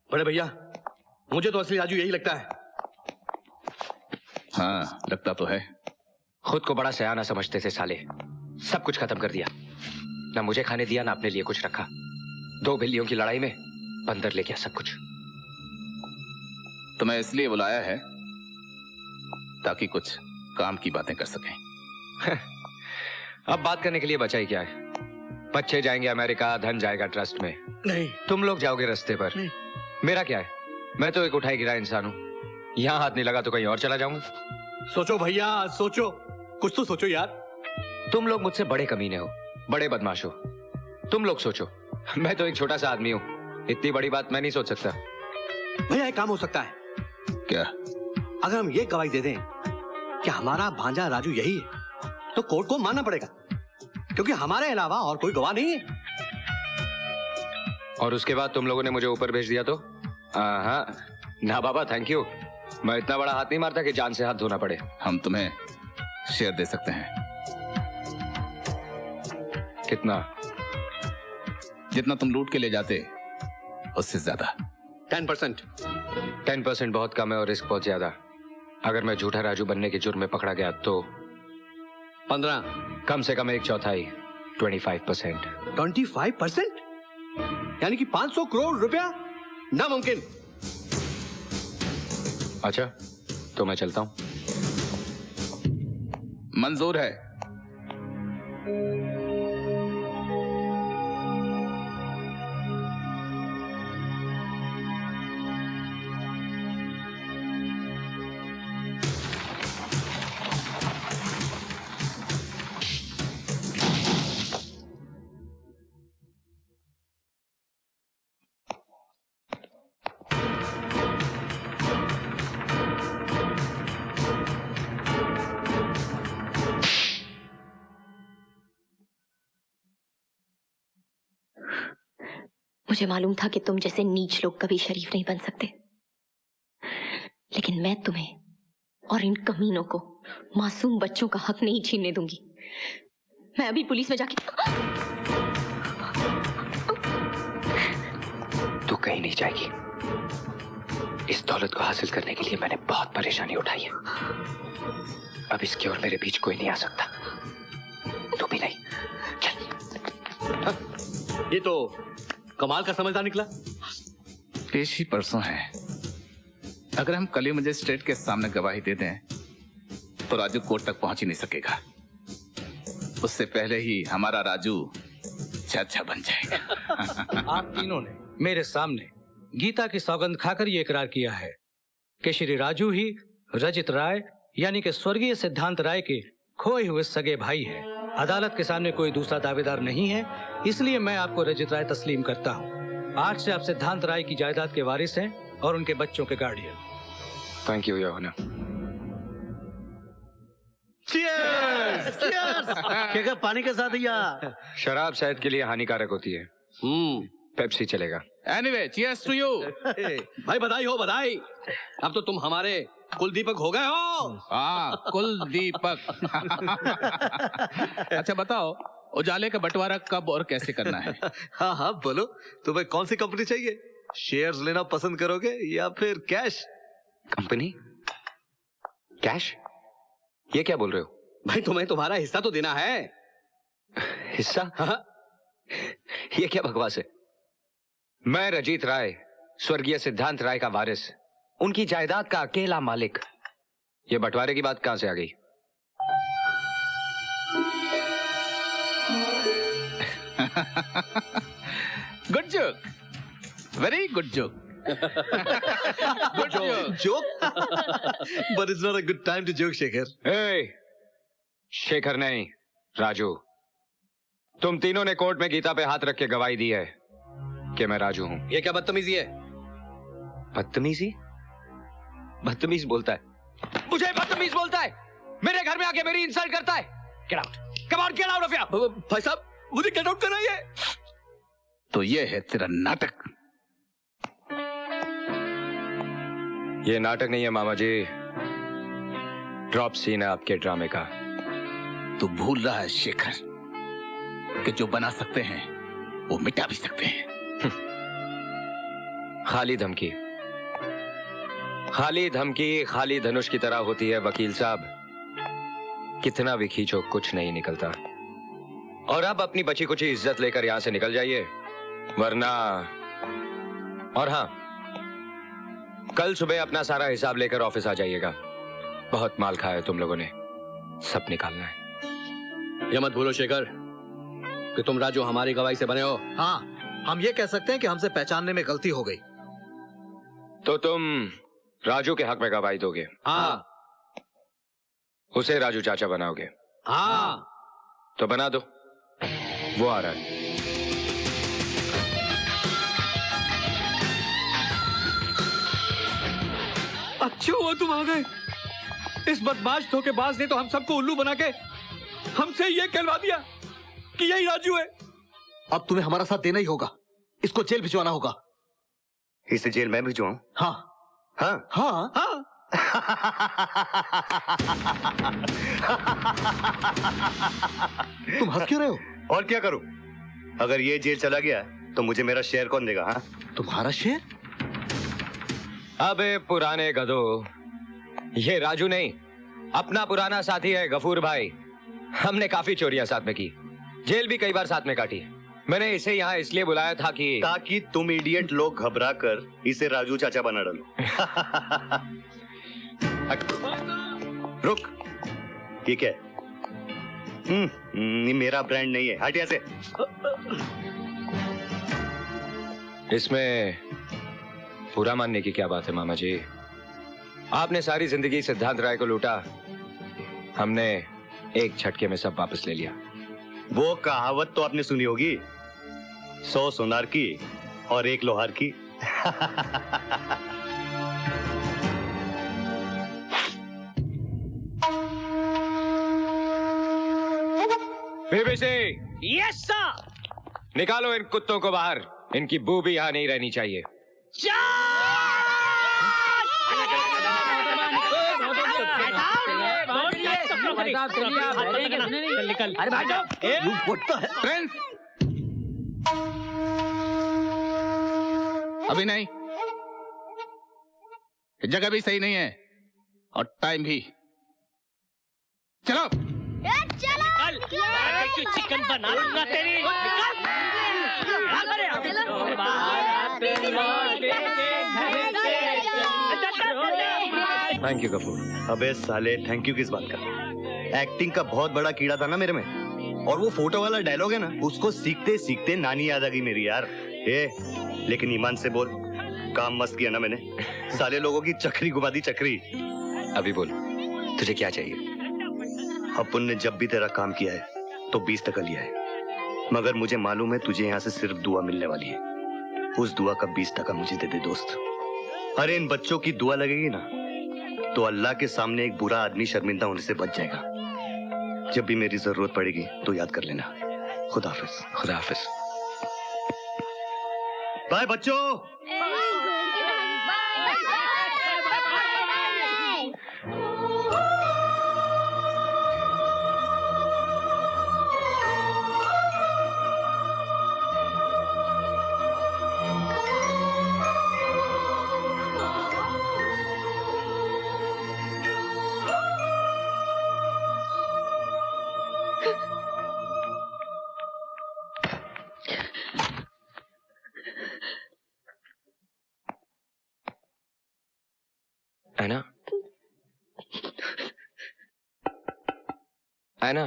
बड़े भैया, मुझे तो असली राजू यही लगता है। हाँ, लगता तो है। खुद को बड़ा सयाना समझते थे साले, सब कुछ खत्म कर दिया। ना मुझे खाने दिया, ना अपने लिए कुछ रखा। 2 बिल्लियों की लड़ाई में बंदर ले गया सब कुछ। तुम्हें इसलिए बुलाया है ताकि कुछ काम की बातें कर सकें। अब बात करने के लिए बचा ही क्या है? बच्चे जाएंगे अमेरिका, धन जाएगा ट्रस्ट में। नहीं, तुम लोग जाओगे रास्ते पर। नहीं। मेरा क्या है? मैं तो एक उठाई गिरा इंसान हूं। यहां हाथ नहीं लगा तो कहीं और चला जाऊंगा। सोचो भैया, सोचो, कुछ तो सोचो यार। तुम लोग मुझसे बड़े कमीने हो, बड़े बदमाश हो। तुम लोग सोचो, मैं तो एक छोटा सा आदमी हूं। इतनी बड़ी बात मैं नहीं सोच सकता। भैया एक काम हो सकता है। क्या? अगर हम ये गवाही दे दें कि हमारा भांजा राजू यही है, तो कोर्ट को मानना पड़ेगा, क्योंकि हमारे अलावा और कोई गवाह नहीं है। और उसके बाद तुम लोगों ने मुझे ऊपर भेज दिया तो? हाँ ना बाबा, थैंक यू। मैं इतना बड़ा हाथ नहीं मारता कि जान से हाथ धोना पड़े। हम तुम्हें शेयर दे सकते हैं। कितना? जितना तुम लूट के ले जाते उससे ज्यादा। 10%। 10% बहुत कम है और रिस्क बहुत ज्यादा। अगर मैं झूठा राजू बनने के जुर्म में पकड़ा गया तो 15। कम से कम 1/4, 25%। 25%? यानी कि 500 करोड़ रुपया? नामुमकिन। अच्छा, तो मैं चलता हूं। मंजूर है। मुझे मालूम था कि तुम जैसे नीच लोग कभी शरीफ नहीं बन सकते, लेकिन मैं तुम्हें और इन कमीनों को मासूम बच्चों का हक नहीं छीनने दूंगी। मैं अभी पुलिस में जाके। तू कहीं नहीं जाएगी। इस दौलत को हासिल करने के लिए मैंने बहुत परेशानी उठाई है। अब इसके और मेरे बीच कोई नहीं आ सकता। तू भी नहीं। चल। ये तो कमाल का समझदार निकला। पेशी परसों है। अगर हम कल ही मजिस्ट्रेट के सामने गवाही दे दें तो राजू कोर्ट तक पहुंच ही नहीं सकेगा। उससे पहले ही हमारा राजू जज बन जाएगा। आप तीनों ने मेरे सामने गीता की सौगंध खाकर ये इकरार किया है कि श्री राजू ही रजित राय यानी कि स्वर्गीय सिद्धांत राय के खोए हुए सगे भाई हैं। अदालत के सामने कोई दूसरा दावेदार नहीं है, इसलिए मैं आपको रजित राय तस्लीम करता हूँ। आज से आप सिद्धांत राय की जायदाद के वारिस हैं और उनके बच्चों के guardian. Thank you your honour. Cheers! Cheers! क्या पानी के साथ या? शराब सेहत के लिए हानिकारक होती है। पेप्सी चलेगा। Anyway, cheers to you. भाई बधाई हो, बधाई। अब तो तुम हमारे कुलदीपक हो गए हो। हाँ, कुलदीपक। अच्छा बताओ, उजाले का बंटवारा कब और कैसे करना है? हाँ हाँ बोलो, तुम्हें कौन सी कंपनी चाहिए? शेयर्स लेना पसंद करोगे या फिर कैश? कंपनी? कैश? ये क्या बोल रहे हो? भाई तुम्हें तुम्हारा हिस्सा तो देना है। हिस्सा? हाँ। ये क्या बकवास है? मैं रजित राय, स्वर्गीय सिद्धांत राय का वारिस, उनकी जायदाद का अकेला मालिक। ये बंटवारे की बात कहां से आ गई? Good joke, very good joke. Good joke. But it's not a good time to joke, Shekhar. Hey, Shekhar नहीं, राजू। तुम तीनों ने कोर्ट में गीता पे हाथ रख के गवाही दी है कि मैं राजू हूं। ये क्या बदतमीजी है? बदतमीजी? बदतमीज बोलता है, मुझे बदतमीज बोलता है, मेरे घर में आके मेरी इंसल्ट करता है। Get out, come on, get out of here. भाई साहब, मुझे गेट आउट कराइए। तो ये है तेरा नाटक। ये नाटक नहीं है मामा जी, ड्रॉप सीन है आपके ड्रामे का। तू भूल रहा है शेखर कि जो बना सकते हैं वो मिटा भी सकते हैं। खाली धमकी, खाली धमकी खाली धनुष की तरह होती है वकील साहब। कितना भी खींचो कुछ नहीं निकलता। और अब अपनी बची कुची इज्जत लेकर यहां से निकल जाइए, वरना। और हाँ, कल सुबह अपना सारा हिसाब लेकर ऑफिस आ जाइएगा। बहुत माल खाया है तुम लोगों ने, सब निकालना है। ये मत भूलो शेखर कि तुम राजू हमारी गवाही से बने हो। हाँ, हम ये कह सकते हैं कि हमसे पहचानने में गलती हो गई। तो तुम राजू के हक में गवाही दोगे? हाँ। उसे राजू चाचा बनाओगे? हाँ। तो बना दो, वो आ रहा है। अच्छा हुआ तुम आ गए। इस बदमाश धोखेबाज ने तो हम सबको उल्लू बना के हमसे ये कहलवा दिया कि यही राजू है। अब तुम्हें हमारा साथ देना ही होगा, इसको जेल भिजवाना होगा। इसे जेल में भिजवाऊं? हाँ हाँ हाँ हाँ। तुम हंस क्यों रहे हो? और क्या करूं? अगर ये जेल चला गया तो मुझे मेरा शेयर कौन देगा? हाँ, तुम्हारा शेयर? अबे पुराने गधो, ये राजू नहीं, अपना पुराना साथी है गफूर भाई। हमने काफी चोरियां साथ में की, जेल भी कई बार साथ में काटी। मैंने इसे यहाँ इसलिए बुलाया था कि ताकि तुम इडियट लोग घबरा कर इसे राजू चाचा बना डालो। रुक, ये क्या है? ये मेरा ब्रांड नहीं है, हट यहाँ से। इसमें पूरा मानने की क्या बात है मामा जी? आपने सारी जिंदगी सिद्धांत राय को लूटा, हमने एक झटके में सब वापस ले लिया। वो कहावत तो आपने सुनी होगी, 100 सोनार की और 1 लोहार की। BBC, yes sir. निकालो इन कुत्तों को बाहर, इनकी बू भी यहाँ नहीं रहनी चाहिए। अरे भाई जाओ। प्रिंस, अभी नहीं, जगह भी सही नहीं है और टाइम भी। चलो चिकन बना लूंगा तेरी। Thank you Gafoor. अबे साले, थैंक यू किस बात का? एक्टिंग का बहुत बड़ा कीड़ा था ना मेरे में, और वो फोटो वाला डायलॉग है ना, उसको सीखते सीखते नानी याद आ गई मेरी यार। लेकिन ईमान से बोल, काम मस्त किया ना मैंने? साले लोगों की चक्री घुमा दी, चक्री। अभी बोल, तुझे क्या चाहिए? अपुन ने जब भी तेरा काम किया है तो 20% लिया है, मगर मुझे मालूम है तुझे यहाँ से सिर्फ दुआ मिलने वाली है। उस दुआ का 20% मुझे दे दे दोस्त। अरे इन बच्चों की दुआ लगेगी ना तो अल्लाह के सामने एक बुरा आदमी शर्मिंदा होने से बच जाएगा। जब भी मेरी जरूरत पड़ेगी तो याद कर लेना। खुदा हाफिज। खुदा हाफिज। बाय बच्चों। ऐना, ऐना,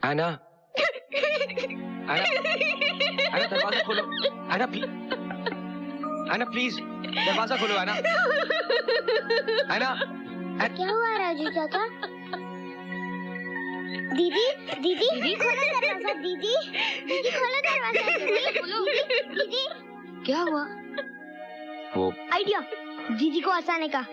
ऐना, ऐना दरवाजा खोलो। ऐना प्लीज दरवाजा खोलो। ऐना, क्या हुआ राजू चाचा? दीदी दीदी दीदी खोलो दरवाजा। दीदी दीदी खोलो दरवाजा। दीदी क्या हुआ? वो आइडिया दीदी को हंसाने का।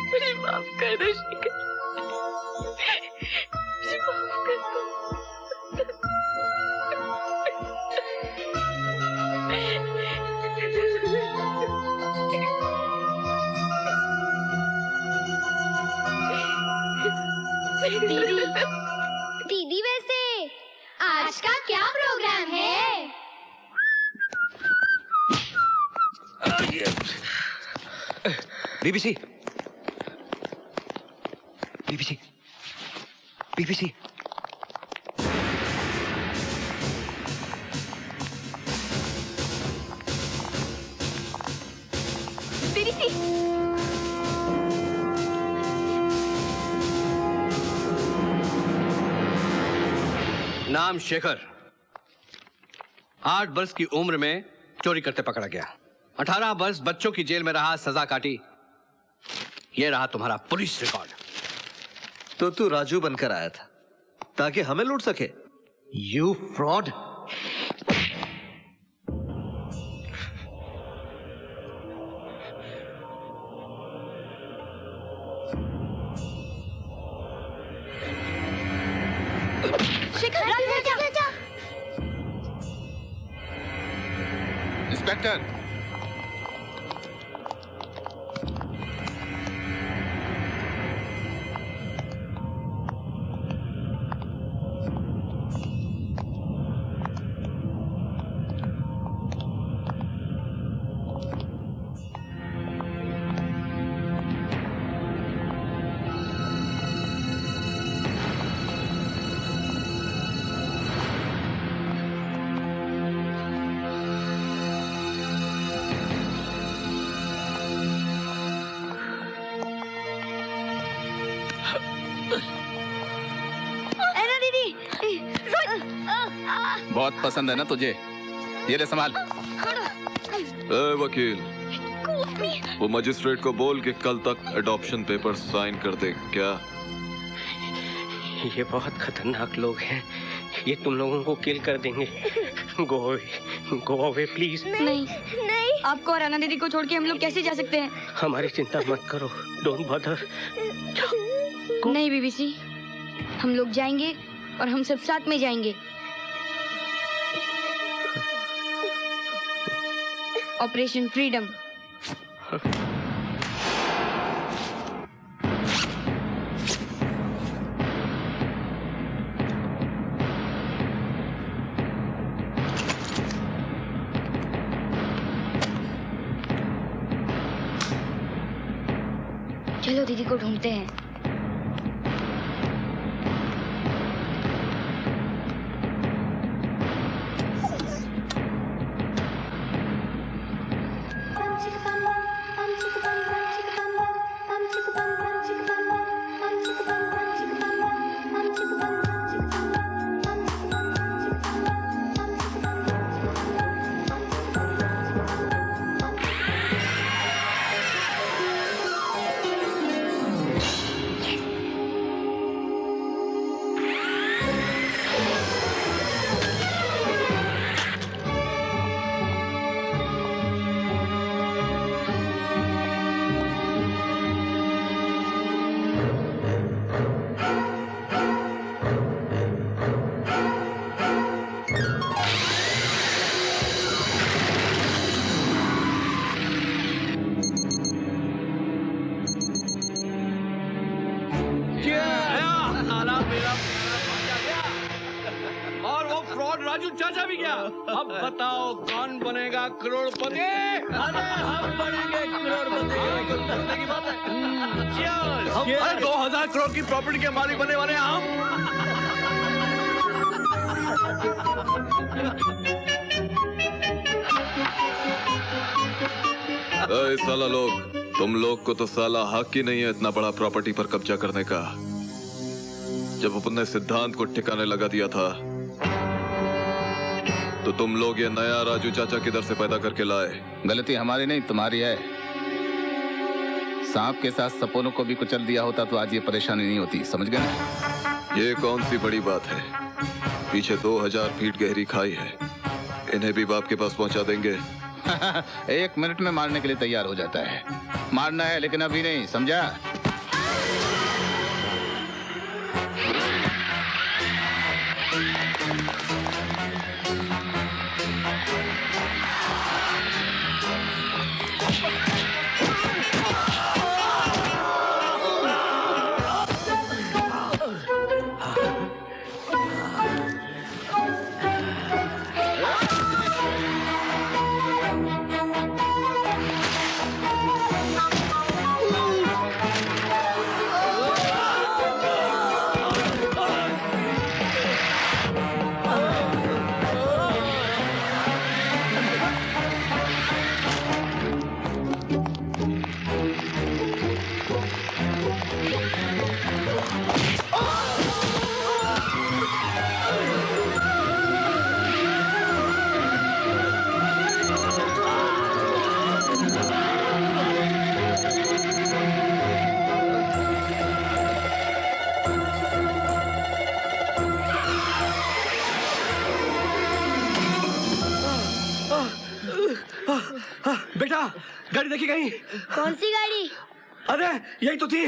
मुझे माफ कर दो शिखर, मुझे माफ कर दो। दीदी, दीदी वैसे आज का क्या प्रोग्राम है? BBC, BBC, BBC. बीबीसी। नाम शेखर, 8 वर्ष की उम्र में चोरी करते पकड़ा गया। 18 वर्ष बच्चों की जेल में रहा, सजा काटी। ये रहा तुम्हारा पुलिस रिकॉर्ड। तो तू राजू बनकर आया था ताकि हमें लूट सके। You fraud. शिखर, इंस्पेक्टर, बहुत पसंद है ना तुझे? ये ले संभाल। वकील, वो मजिस्ट्रेट को बोल कि कल तक एडॉप्शन पेपर साइन कर दे। क्या? ये बहुत खतरनाक लोग हैं, ये तुम लोगों को किल कर देंगे। Go away please. नहीं, आपको और राना दीदी को छोड़ के हम लोग कैसे जा सकते हैं? हमारी चिंता मत करो, डोंट बॉदर। नहीं बीबीसी, हम लोग जाएंगे और हम सब साथ में जाएंगे। Operation freedom. चलो दीदी को ढूंढते हैं। राजू चाचा भी गया। अब बताओ कौन बनेगा करोड़पति? अरे हम बनेंगे करोड़पति। की बात है। अरे 2000 करोड़ की प्रॉपर्टी के मालिक बनने वाले हम। अरे साला लोग, तुम लोग को तो साला हक ही नहीं है इतना बड़ा प्रॉपर्टी पर कब्जा करने का। जब अपने सिद्धांत को ठिकाने लगा दिया था तो तुम लोग ये नया राजू चाचा किधर से पैदा करके लाए? गलती हमारी नहीं तुम्हारी है। सांप के साथ सपोनों को भी कुचल दिया होता तो आज ये परेशानी नहीं होती, समझ गए ना? ये कौन सी बड़ी बात है? पीछे 2000 फीट गहरी खाई है, इन्हें भी बाप के पास पहुंचा देंगे। 1 मिनट में मारने के लिए तैयार हो जाता है। मारना है लेकिन अभी नहीं, समझा? बेटा, गाड़ी देखी कहीं? कौन सी गाड़ी? अरे यही तो थी।